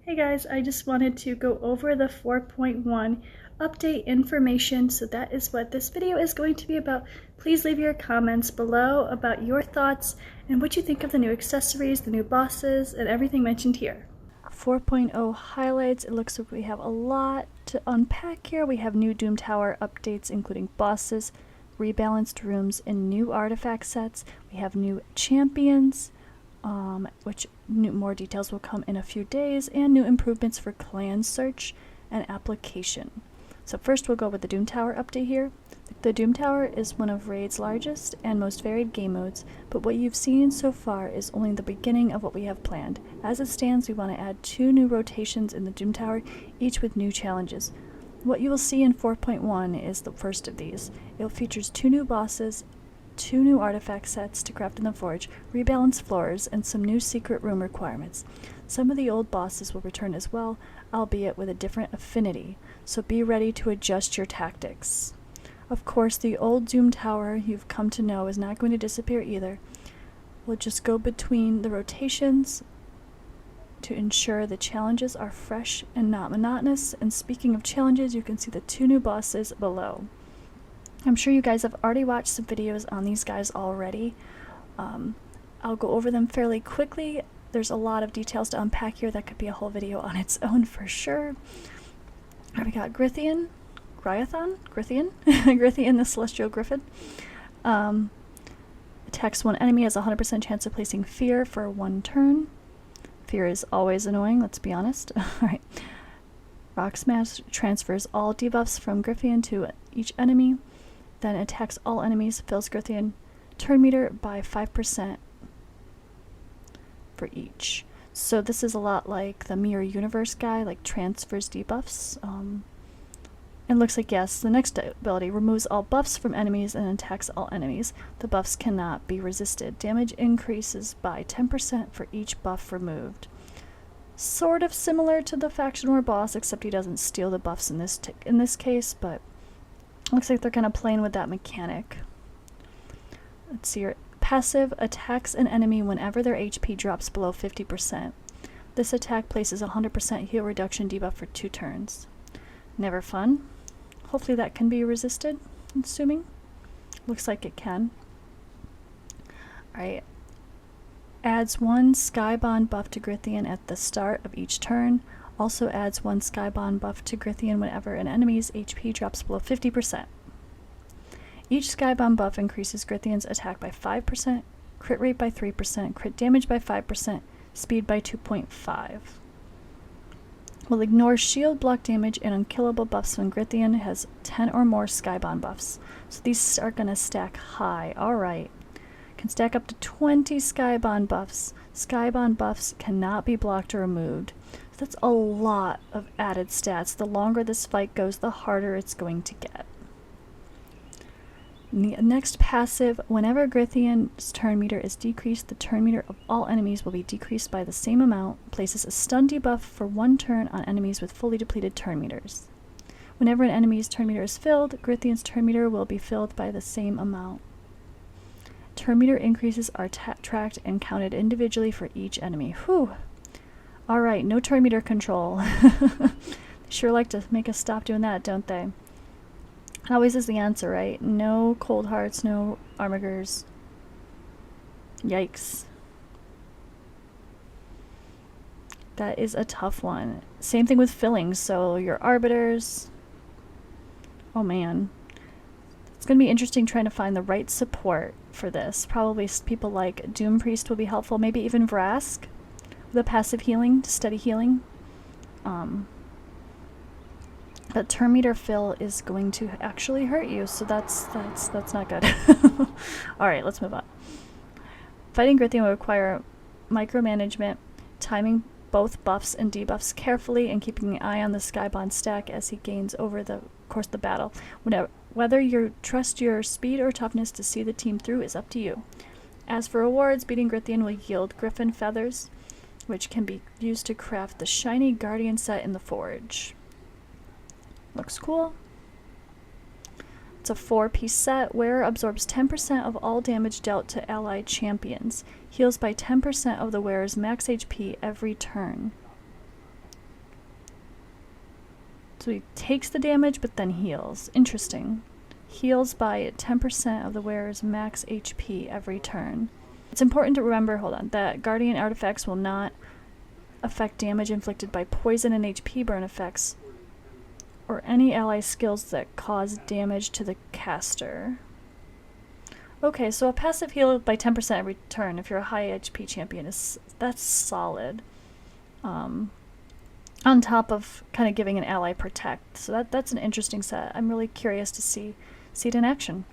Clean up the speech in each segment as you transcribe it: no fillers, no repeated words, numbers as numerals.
Hey guys, I just wanted to go over the 4.1 update information, so that is what this video is going to be about. Please leave your comments below about your thoughts and what you think of the new accessories, the new bosses, and everything mentioned here. 4.0 highlights. It looks like we have a lot to unpack here. We have new Doom Tower updates, including bosses, rebalanced rooms, and new artifact sets. We have new champions, which more details will come in a few days, and new improvements for clan search and application. So first we'll go with the Doom Tower update here. The Doom Tower is one of Raid's largest and most varied game modes, but what you've seen so far is only the beginning of what we have planned. As it stands, we want to add 2 new rotations in the Doom Tower, each with new challenges. What you will see in 4.1 is the first of these. It features 2 new bosses, 2 new artifact sets to craft in the forge, rebalanced floors, and some new secret room requirements. Some of the old bosses will return as well, albeit with a different affinity, so be ready to adjust your tactics. Of course, the old Doom Tower you've come to know is not going to disappear either. We'll just go between the rotations to ensure the challenges are fresh and not monotonous, and speaking of challenges, you can see the 2 new bosses below. I'm sure you guys have already watched some videos on these guys already. I'll go over them fairly quickly. There's a lot of details to unpack here. That could be a whole video on its own for sure. We got Grythian, Grythian the Celestial Griffin. Attacks one enemy, has a 100% chance of placing fear for 1 turn. Fear is always annoying, let's be honest. Alright. Rock Smash transfers all debuffs from Grythian to each enemy, then attacks all enemies, fills Grythian turn meter by 5% for each. So this is a lot like the Mirror Universe guy, like transfers debuffs. It looks like, yes, the next ability removes all buffs from enemies and attacks all enemies. The buffs cannot be resisted. Damage increases by 10% for each buff removed. Sort of similar to the Faction War boss, except he doesn't steal the buffs in this case, but looks like they're kind of playing with that mechanic. Let's see, your passive attacks an enemy whenever their HP drops below 50%. This attack places a 100% heal reduction debuff for 2 turns. Never fun. Hopefully that can be resisted, I'm assuming. Looks like it can. Alright. Adds 1 Skybond buff to Grythian at the start of each turn. Also adds 1 Skybond buff to Grythian whenever an enemy's HP drops below 50%. Each Skybond buff increases Grythian's attack by 5%, crit rate by 3%, crit damage by 5%, speed by 2.5. Will ignore shield block damage and unkillable buffs when Grythian has 10 or more Skybond buffs. So these are going to stack high. Alright. Can stack up to 20 Skybond buffs. Skybond buffs cannot be blocked or removed. So that's a lot of added stats. The longer this fight goes, the harder it's going to get. The next passive, whenever Grythian's turn meter is decreased, the turn meter of all enemies will be decreased by the same amount, places a stun debuff for 1 turn on enemies with fully depleted turn meters. Whenever an enemy's turn meter is filled, Grythian's turn meter will be filled by the same amount. Turn meter increases are tracked and counted individually for each enemy. Whew! Alright, no turn meter control. They sure like to make us stop doing that, don't they? Always is the answer, right? No cold hearts, no armigers. Yikes. That is a tough one. Same thing with fillings, so your arbiters. Oh man. It's going to be interesting trying to find the right support for this. Probably people like Doom Priest will be helpful, maybe even Vrask with a passive healing, steady healing. But turn meter fill is going to actually hurt you, so that's not good. Alright, let's move on. Fighting Grythian will require micromanagement, timing both buffs and debuffs carefully, and keeping an eye on the Skybond stack as he gains over the course of the battle. Whether you trust your speed or toughness to see the team through is up to you. As for rewards, beating Grythian will yield Griffin feathers, which can be used to craft the shiny Guardian set in the forge. Looks cool. It's a 4-piece set. Wearer absorbs 10% of all damage dealt to allied champions. Heals by 10% of the wearer's max HP every turn. So he takes the damage, but then heals. Interesting. Heals by 10% of the wearer's max HP every turn. It's important to remember, that Guardian artifacts will not affect damage inflicted by poison and HP burn effects, or any ally skills that cause damage to the caster. Okay, so a passive heal by 10% every turn if you're a high HP champion that's solid. On top of kind of giving an ally protect. So that's an interesting set. I'm really curious to see it in action.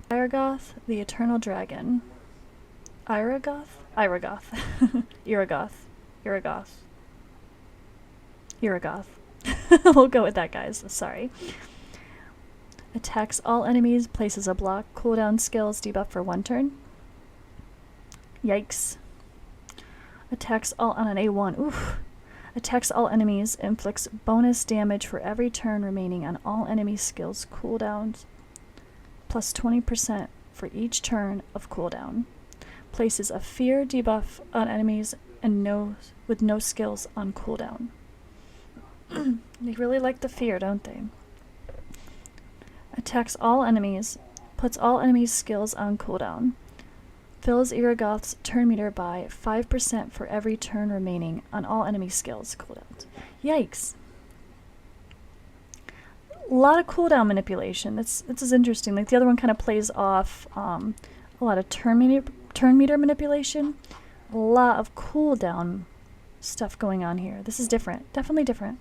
Iragoth, the Eternal Dragon. Iragoth? Iragoth. We'll go with that, guys. Sorry. Attacks all enemies, places a block, cooldown skills, debuff for 1 turn. Yikes. Attacks all on an A1. Oof. Attacks all enemies, inflicts bonus damage for every turn remaining on all enemy skills cooldowns, plus 20% for each turn of cooldown. Places a fear debuff on enemies and with no skills on cooldown. They really like the fear, don't they? Attacks all enemies, puts all enemies' skills on cooldown. Fills Iragoth's turn meter by 5% for every turn remaining on all enemy skills cooldowns. Yikes. A lot of cooldown manipulation. This is interesting. Like the other one kind of plays off a lot of turn meter manipulation. A lot of cooldown stuff going on here. This is different. Definitely different.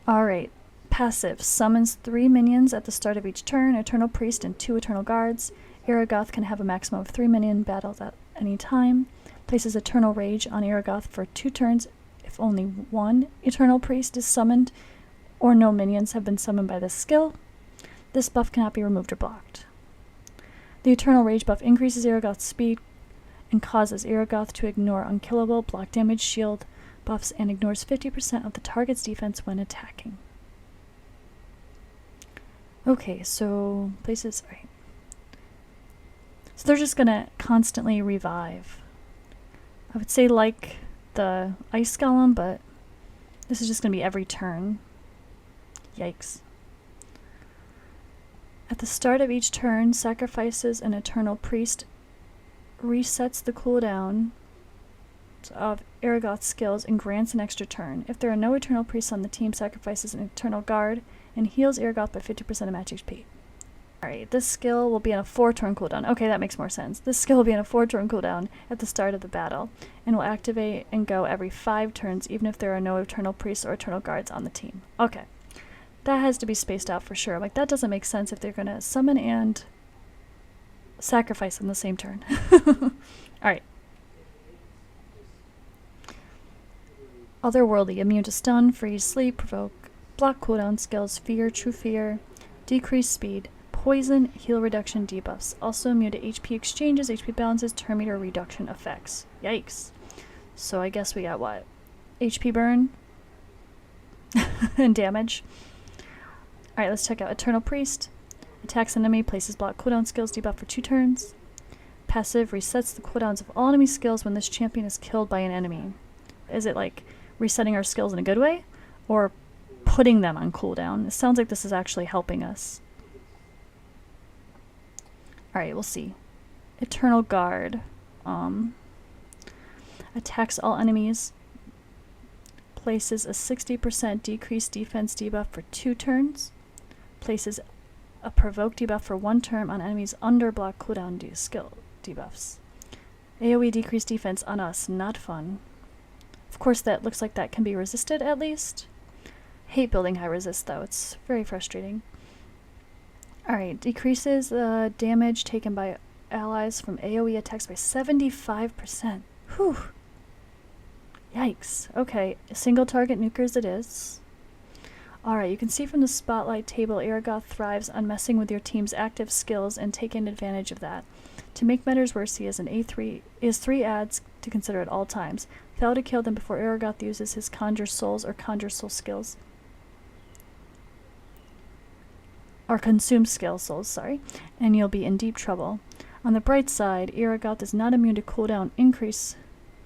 Alright. Passive. Summons 3 minions at the start of each turn, Eternal Priest and 2 Eternal Guards. Iragoth can have a maximum of 3 minion battles at any time. Places Eternal Rage on Iragoth for 2 turns if only 1 Eternal Priest is summoned or no minions have been summoned by this skill. This buff cannot be removed or blocked. The Eternal Rage buff increases Iragoth's speed and causes Iragoth to ignore unkillable, block damage, shield buffs, and ignores 50% of the target's defense when attacking. Okay, so places, right. So they're just gonna constantly revive. I would say like the Ice Golem, but this is just gonna be every turn. Yikes. At the start of each turn, sacrifices an Eternal Priest, resets the cooldown of Iragoth's skills, and grants an extra turn. If there are no Eternal Priests on the team, sacrifices an Eternal Guard and heals Iragoth by 50% of match HP. Alright, this skill will be on a 4-turn cooldown. Okay, that makes more sense. This skill will be on a 4-turn cooldown at the start of the battle, and will activate and go every 5 turns, even if there are no Eternal Priests or Eternal Guards on the team. Okay. That has to be spaced out for sure. Like, that doesn't make sense if they're gonna summon and sacrifice on the same turn. Alright. Otherworldly, immune to stun, freeze, sleep, provoke, block cooldown skills, fear, true fear, decrease speed, poison, heal reduction, debuffs. Also immune to HP exchanges, HP balances, turn meter reduction effects. Yikes. So I guess we got what? HP burn and damage. Alright, let's check out Eternal Priest. Attacks enemy, places block cooldown skills, debuff for 2 turns. Passive, resets the cooldowns of all enemy skills when this champion is killed by an enemy. Is it like resetting our skills in a good way? Or putting them on cooldown? It sounds like this is actually helping us. Alright, we'll see. Eternal Guard. Attacks all enemies. Places a 60% decreased defense debuff for 2 turns. Places a provoke debuff for 1 turn on enemies under block cooldown skill debuffs. AoE decreased defense on us. Not fun. Of course, that looks like that can be resisted at least. Hate building high resist though. It's very frustrating. Alright, decreases the damage taken by allies from AoE attacks by 75%. Whew. Yikes. Okay, single target nukers it is. Alright, you can see from the spotlight table Iragoth thrives on messing with your team's active skills and taking advantage of that. To make matters worse, he has an A3 is 3 adds to consider at all times. Fail to kill them before Iragoth uses his Conjure Souls or Conjure Soul skills. Or Consume souls, sorry, and you'll be in deep trouble. On the bright side, Iragoth is not immune to cooldown increase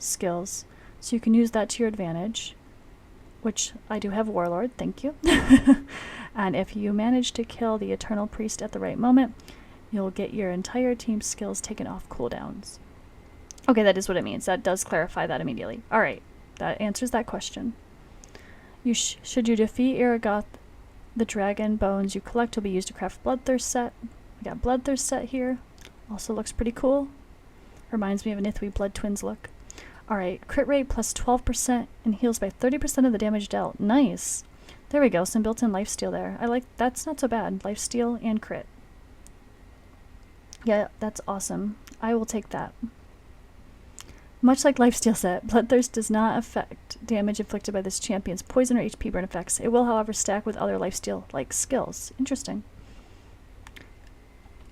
skills, so you can use that to your advantage, which I do have Warlord, thank you. And if you manage to kill the Eternal Priest at the right moment, you'll get your entire team's skills taken off cooldowns. Okay, that is what it means. That does clarify that immediately. Alright, that answers that question. Should you defeat Aragoth, the dragon bones you collect will be used to craft Bloodthirst set. We got Bloodthirst set here. Also looks pretty cool. Reminds me of an Ithwi Blood Twins look. Alright, crit rate plus 12% and heals by 30% of the damage dealt. Nice. There we go, some built-in lifesteal there. That's not so bad. Lifesteal and crit. Yeah, that's awesome. I will take that. Much like lifesteal set, Bloodthirst does not affect damage inflicted by this champion's poison or HP burn effects. It will, however, stack with other lifesteal-like skills. Interesting.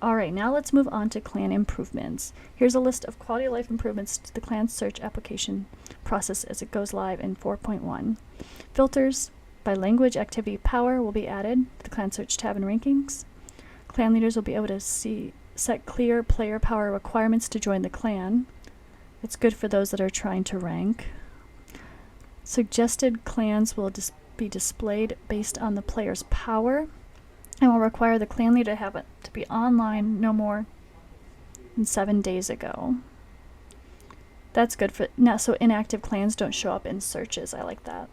Alright, now let's move on to clan improvements. Here's a list of quality of life improvements to the clan search application process as it goes live in 4.1. Filters by language, activity, power will be added to the clan search tab and rankings. Clan leaders will be able to set clear player power requirements to join the clan. It's good for those that are trying to rank. Suggested clans will be displayed based on the player's power, and will require the clan leader to be online no more than 7 days ago. That's good for now, so inactive clans don't show up in searches. I like that.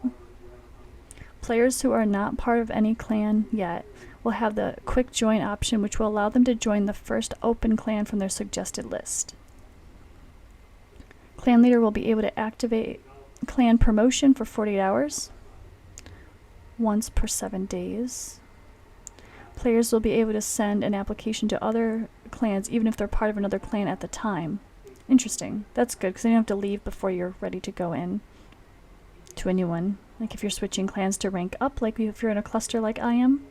Players who are not part of any clan yet will have the quick join option, which will allow them to join the first open clan from their suggested list. Clan leader will be able to activate clan promotion for 48 hours, once per 7 days. Players will be able to send an application to other clans even if they're part of another clan at the time. Interesting. That's good because you don't have to leave before you're ready to go in to a new one. Like if you're switching clans to rank up, like if you're in a cluster like I am.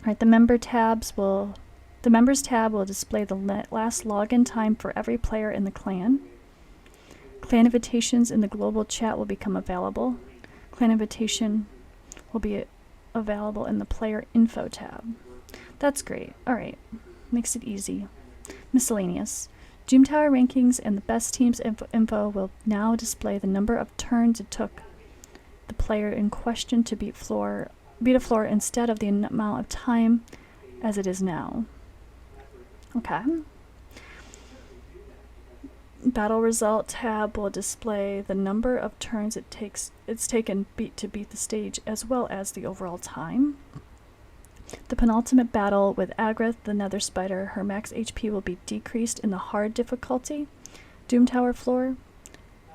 Alright, the members tab will display the last login time for every player in the clan. Clan invitations in the global chat will become available. Clan invitation will be available in the player info tab. That's great. Alright, makes it easy. Miscellaneous. Doom Tower rankings and the best teams info will now display the number of turns it took the player in question to beat a floor instead of the amount of time as it is now. Okay. Battle result tab will display the number of turns it's taken to beat the stage as well as the overall time. The penultimate battle with Agrath, the Nether Spider, her max HP will be decreased in the hard difficulty. Doom Tower floor,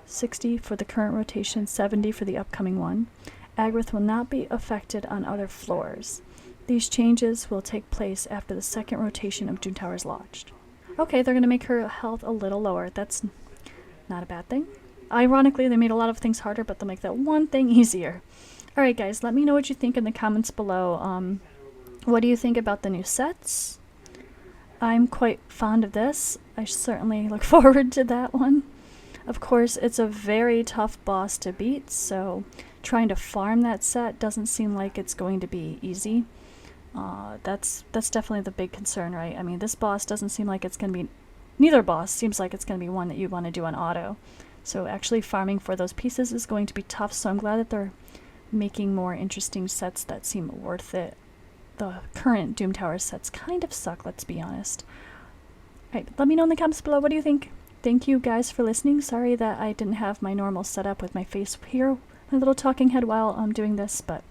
60 for the current rotation, 70 for the upcoming one. Agrath will not be affected on other floors. These changes will take place after the second rotation of Doom Tower is launched. Okay, they're going to make her health a little lower. That's not a bad thing. Ironically, they made a lot of things harder, but they'll make that one thing easier. Alright guys, let me know what you think in the comments below. What do you think about the new sets? I'm quite fond of this. I certainly look forward to that one. Of course, it's a very tough boss to beat, so trying to farm that set doesn't seem like it's going to be easy. That's definitely the big concern, right? I mean, this boss doesn't seem like it's going to be... Neither boss seems like it's going to be one that you want to do on auto. So actually farming for those pieces is going to be tough, so I'm glad that they're making more interesting sets that seem worth it. The current Doom Tower sets kind of suck, let's be honest. Alright, let me know in the comments below, what do you think? Thank you guys for listening. Sorry that I didn't have my normal setup with my face here, my little talking head while I'm doing this, but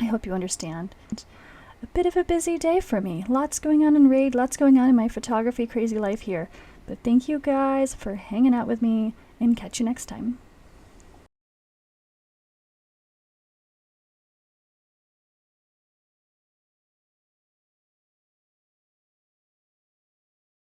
I hope you understand. A bit of a busy day for me. Lots going on in Raid, lots going on in my photography crazy life here. But thank you guys for hanging out with me, and catch you next time.